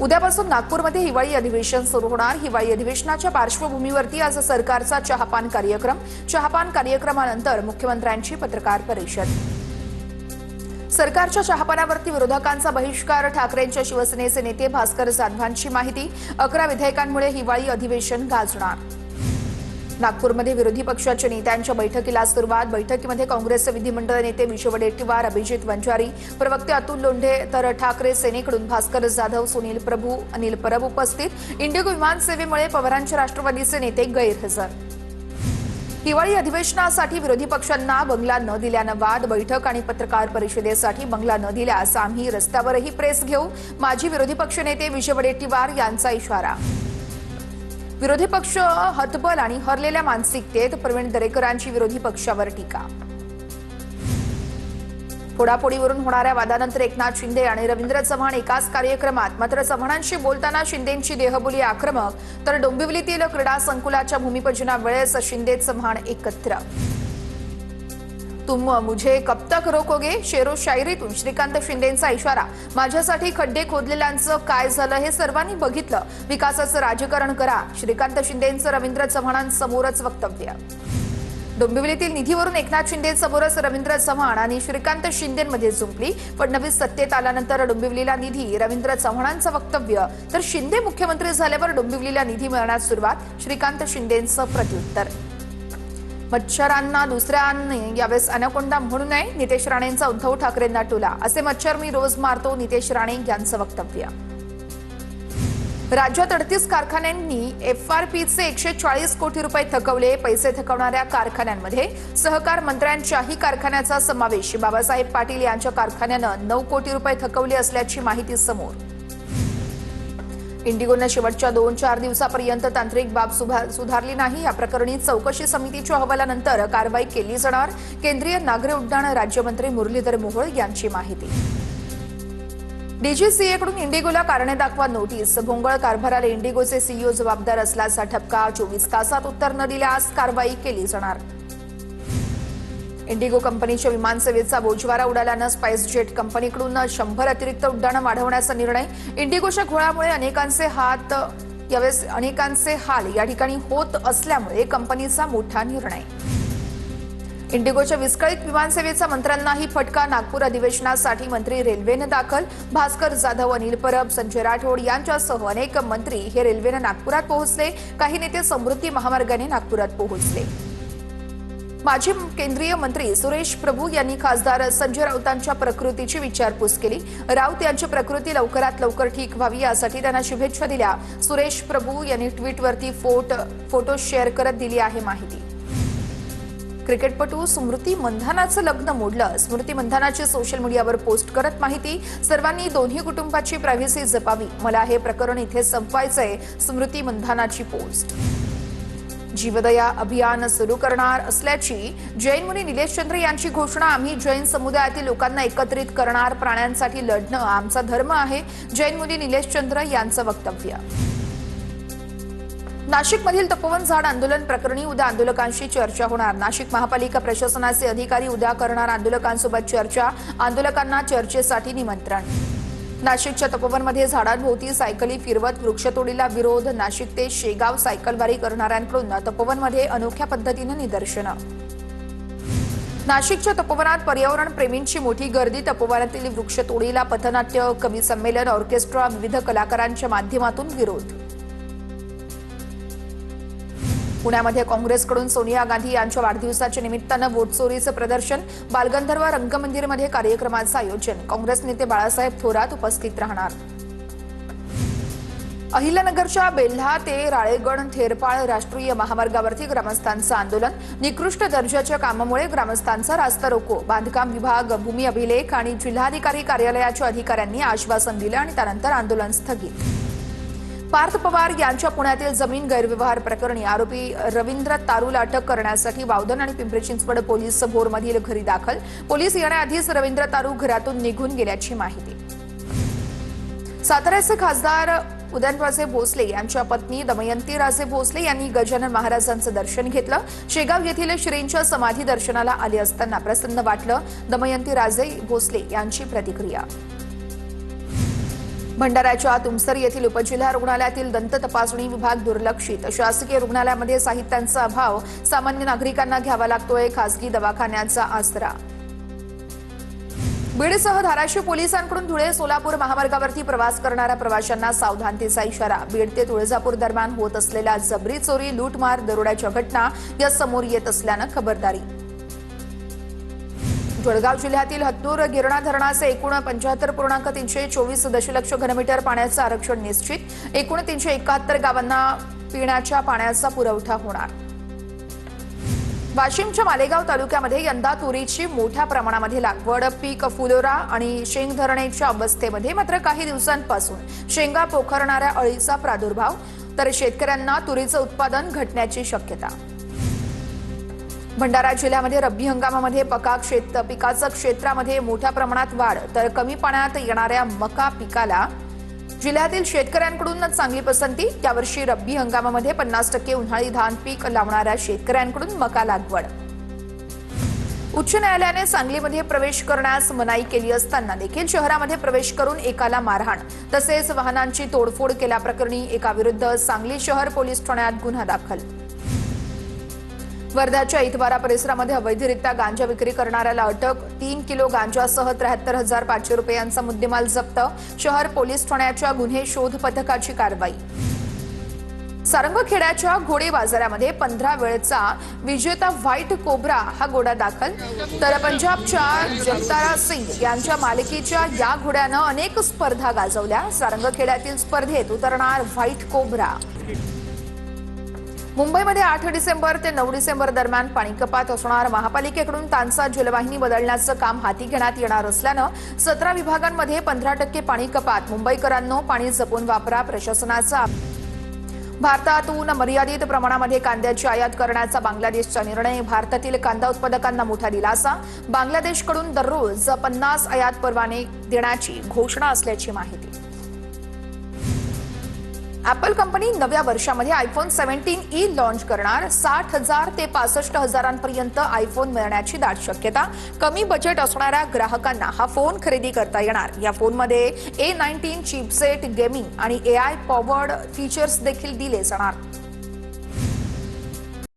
उद्यापासून नागपूरमध्ये हिवाळी अधिवेशन सुरू होणार। हिवाळी अधिवेशनाच्या पार्श्वभूमीवरती आज सरकारचा चहापान कार्यक्रमानंतर मुख्यमंत्र्यांची पत्रकार परिषद। सरकारच्या चहापानावरती विरोधकांचा बहिष्कार, ठाकरेंच्या शिवसेनेचे नेते भास्कर जाधवांची माहिती। 11 विधेयकांमुळे हिवाळी अधिवेशन गाजणार। नागपूरमध्ये विरोधी पक्षाच्या नेत्यांच्या बैठकीला सुरुवात। बैठकीमध्ये काँग्रेसचे विधिमंडळ नेते विजय वडेट्टीवार, अभिजित वंजारी, प्रवक्ते अतुल लोंढे तर ठाकरे सेनेकडून भास्कर जाधव, सुनील प्रभू, अनिल परब उपस्थित। इंडिगो विमान सेवेमुळे पवारांचे राष्ट्रवादीचे नेते गैरहजर। हिवाळी अधिवेशनासाठी विरोधी पक्षांना बंगला न दिल्यानं वाद। बैठक आणि पत्रकार परिषदेसाठी बंगला न दिल्यास आम्ही रस्त्यावरही प्रेस घेऊ, माजी विरोधी पक्षनेते विजय वडेट्टीवार यांचा इशारा। विरोधी पक्ष हतबल आणि हरलेल्या मानसिकतेत, प्रवीण दरेकरांची विरोधी पक्षावर टीका। फोडाफोडीवरून होणाऱ्या वादानंतर एकनाथ शिंदे आणि रवींद्र चव्हाण एकाच कार्यक्रमात। मात्र चव्हाणांशी बोलताना शिंदेंची देहबोली आक्रमक, तर डोंबिवलीतील क्रीडा संकुलाच्या भूमिपूजनावेळेस शिंदे चव्हाण एकत्र। तुम मुझे कब तक रोकोगे, शेरो शायरीतून श्रीकांत शिंदेंचा इशारा। माझ्यासाठी खड्डे खोदलेल्यांचं काय झालं हे सर्वांनी बघितलं, विकासाचं राजकारण करा, श्रीकांत शिंदेंचं रवींद्र चव्हाणांसमोरच वक्तव्य। डोंबिवलीतील निधीवरून एकनाथ शिंदेंसमोरच रवींद्र चव्हाण आणि श्रीकांत शिंदेंमध्ये जुंपली। फडणवीस सत्तेत आल्यानंतर डोंबिवलीला निधी, रवींद्र चव्हाणांचं वक्तव्य, तर शिंदे मुख्यमंत्री झाल्यावर डोंबिवलीला निधी मिळण्यास सुरुवात, श्रीकांत शिंदेंचं प्रत्युत्तर। मच्छरांना दुसऱ्यांनी यावेळेस अनाकोंडा म्हणू नये, नितेश राणेंचा उद्धव ठाकरेंना टोला। असे मच्छर मी रोज मारतो, नितेश राणे यांचं वक्तव्य। राज्यात 38 कारखान्यांनी FRPचे 140 कोटी रुपये थकवले। पैसे थकवणाऱ्या कारखान्यांमध्ये सहकार मंत्र्यांच्याही कारखान्याचा समावेश। बाबासाहेब पाटील यांच्या कारखान्यानं 9 कोटी रुपये थकवले असल्याची माहिती समोर। इंडिगोनं शेवटच्या 2-4 दिवसापर्यंत तांत्रिक बाब सुधारली नाही। या प्रकरणी चौकशी समितीच्या अहवालानंतर कारवाई केली जाणार। केंद्रीय नागरी उड्डाण राज्यमंत्री मुरलीधर मोहोळ यांची माहिती। DGCA कडून इंडिगोला कारणे दाखवा नोटीस। भोंगळ कारभाराला इंडिगोचे CEO जबाबदार असल्याचा ठपका। 24 तासात उत्तर न दिल्यास कारवाई केली जाणार। इंडिगो कंपनीच्या विमानसेवेचा बोजवारा उडाल्यानं स्पाइसजेट कंपनीकडून 100 अतिरिक्त उड्डाणं वाढवण्याचा निर्णय। इंडिगोच्या घोळामुळे अनेकांचे हाल या ठिकाणी होत असल्यामुळे कंपनीचा मोठा निर्णय। इंडिगोच्या विस्कळीत विमानसेवेचा मंत्र्यांनाही फटका। नागपूर अधिवेशनासाठी मंत्री रेल्वेनं दाखल। भास्कर जाधव, अनिल परब, संजय राठोड यांच्यासह अनेक मंत्री हे रेल्वेनं नागपुरात पोहोचले। काही नेते समृद्धी महामार्गाने नागपुरात पोहोचले। माजी केंद्रीय मंत्री सुरेश प्रभू यांनी खासदार संजय राऊतांच्या प्रकृतीची विचारपूस केली। राऊत यांची प्रकृती लवकरात लवकर ठीक व्हावी यासाठी त्यांना शुभेच्छा दिल्या। सुरेश प्रभू यांनी ट्विटवरती फोटो शेअर करत दिली आहे माहिती। क्रिकेटपटू स्मृती मंधानाचं लग्न मोडलं। स्मृती मंधानाची सोशल मीडियावर पोस्ट करत माहिती। सर्वांनी दोन्ही कुटुंबाची प्रायव्हसी जपावी, मला हे प्रकरण इथे संपवायचंय, स्मृती मंधानाची पोस्ट। जीवदया अभियान सुरू करणार असल्याची जैन मुनी निलेश चंद्र यांची घोषणा। आम्ही जैन समुदायातील लोकांना एकत्रित करणार, प्राण्यांसाठी लढणं आमचा धर्म आहे, जैन मुनी निलेश चंद्र यांचं वक्तव्य। नाशिकमधील तपोवन झाड आंदोलन प्रकरणी उद्या आंदोलकांशी चर्चा होणार। नाशिक महापालिका प्रशासनाचे अधिकारी उद्या करणार आंदोलकांसोबत चर्चा। आंदोलकांना चर्चेसाठी निमंत्रण। नाशिकच्या तपोवनमध्ये झाडांभोवती सायकली फिरवत वृक्षतोडीला विरोध। नाशिक ते शेगाव सायकलवारी करणाऱ्यांकडून तपोवनमध्ये अनोख्या पद्धतीनं निदर्शनं। नाशिकच्या तपोवनात पर्यावरण प्रेमींची मोठी गर्दी। तपोवनातील वृक्षतोडीला पथनाट्य, कवी संमेलन, ऑर्केस्ट्रा, विविध कलाकारांच्या माध्यमातून विरोध। पुण्यामध्ये काँग्रेसकडून सोनिया गांधी यांच्या वाढदिवसाच्या निमित्तानं वोटचोरीचं प्रदर्शन। बालगंधर्व रंगमंदिरमध्ये कार्यक्रमाचं आयोजन। काँग्रेस नेते बाळासाहेब थोरात उपस्थित राहणार। अहिल्यानगरच्या बेल्हा ते राळेगण थेरपाळ राष्ट्रीय महामार्गावरती ग्रामस्थांचं आंदोलन। निकृष्ट दर्जाच्या कामामुळे ग्रामस्थांचा रास्ता रोको। बांधकाम विभाग, भूमी अभिलेख आणि जिल्हाधिकारी कार्यालयाच्या अधिकाऱ्यांनी आश्वासन दिलं आणि त्यानंतर आंदोलन स्थगित। पार्थ पवार यांच्या पुण्यातील जमीन गैरव्यवहार प्रकरणी आरोपी रवींद्र तारूला अटक करण्यासाठी वावदन आणि पिंपरी चिंचवड पोलीस भोरमधील घरी दाखल। पोलीस येण्याआधीच रवींद्र तारू घरातून निघून गेल्याची माहिती। साताऱ्याचे खासदार उदयनराजे भोसले यांच्या पत्नी दमयंती राजे भोसले यांनी गजानन महाराजांचं दर्शन घेतलं। शेगाव येथील श्रींच्या समाधी दर्शनाला आले असताना प्रसन्न वाटलं। दमयंती राजे भोसले यांची प्रतिक्रिया। भंडाऱ्याच्या तुमसर येथील उपजिल्हा रुग्णालयातील दंत तपासणी विभाग दुर्लक्षित. शासकीय रुग्णालयामध्ये साहित्यांचा अभाव. सामान्य नागरिकांना घ्यावा लागतोय खासगी दवाखान्यांचा आसरा. बीडसह धाराशिव पोलिसांकडून धुळे सोलापूर महामार्गावरती प्रवास करणाऱ्या प्रवाशांना सावधानतेचा इशारा. बीड ते तुळजापूर दरम्यान होत असलेल्या जबरी चोरी, लूटमार, दरोड्याच्या घटना या समोर येत असल्यानं खबरदारी. जळगाव जिल्ह्यातील हत्तूर गिरणा धरणाचे एकूण 75.324 दशलक्ष घनमीटर पाण्याचं आरक्षण निश्चित. एकूण 371 गावांना पिण्याच्या पाण्याचा पुरवठा होणार. वाशिमच्या मालेगाव तालुक्यामध्ये यंदा तुरीची मोठ्या प्रमाणामध्ये लागवड. पीक फुलोरा आणि शेंग धरण्याच्या अवस्थेमध्ये. मात्र काही दिवसांपासून शेंगा पोखरणाऱ्या अळीचा प्रादुर्भाव. तर शेतकऱ्यांना तुरीचं उत्पादन घटण्याची शक्यता. भंडारा जिल्ह्यामध्ये रब्बी हंगामामध्ये पिकाचं क्षेत्रामध्ये मोठ्या प्रमाणात वाढ. तर कमी पाण्यात येणाऱ्या मका पिकाला जिल्ह्यातील शेतकऱ्यांकडून चांगली पसंती. यावर्षी रब्बी हंगामामध्ये 50% उन्हाळी धान पीक लावणाऱ्या शेतकऱ्यांकडून मका लागवड. उच्च न्यायालयाने सांगलीमध्ये प्रवेश करण्यास मनाई केली असताना देखील शहरामध्ये प्रवेश करून एकाला मारहाण तसेच वाहनांची तोडफोड केल्याप्रकरणी एकाविरुद्ध सांगली शहर पोलीस ठाण्यात गुन्हा दाखल. वर्ध्याच्या इतवारा परिसरामध्ये अवैधरित्या गांजा विक्री करणाऱ्याला अटक. 3 किलो गांजासह 73,500 रुपयांचा मुद्देमाल जप्त. शहर पोलीस ठाण्याच्या गुन्हे शोध पथकाची कारवाई. सारंगखेड्याच्या घोडे बाजारामध्ये 15 वेळचा विजेता व्हाईट कोब्रा हा घोडा दाखल. तर पंजाबच्या जगतारा सिंग यांच्या मालकीच्या या घोड्यानं अनेक स्पर्धा गाजवल्या. सारंगखेड्यातील स्पर्धेत उतरणार व्हाईट कोब्रा. मुंबईमध्ये 8 डिसेंबर ते 9 डिसेंबर दरम्यान पाणी कपात असणार. महापालिकेकडून तांसा जलवाहिनी बदलण्याचं काम हाती घेण्यात येणार असल्यानं 17 विभागांमध्ये 15% पाणी कपात. मुंबईकरांनो पाणी जपून वापरा, प्रशासनाचा. भारतातून मर्यादित प्रमाणामध्ये कांद्याची आयात करण्याचा बांगलादेशचा निर्णय. भारतातील कांदा उत्पादकांना मोठा दिलासा. बांगलादेशकडून दररोज 50 आयात परवाने देण्याची घोषणा असल्याची माहिती. ॲपल कंपनी नव्या वर्षामध्ये आयफोन 17e लॉन्च करणार. 60,000 ते 65,000 आयफोन मिळण्याची दाट शक्यता. कमी बजेट असणाऱ्या ग्राहकांना हा फोन खरेदी करता येणार. या फोनमध्ये A19 चिपसेट, गेमिंग आणि AI पॉवर्ड फीचर्स देखील दिले जाणार.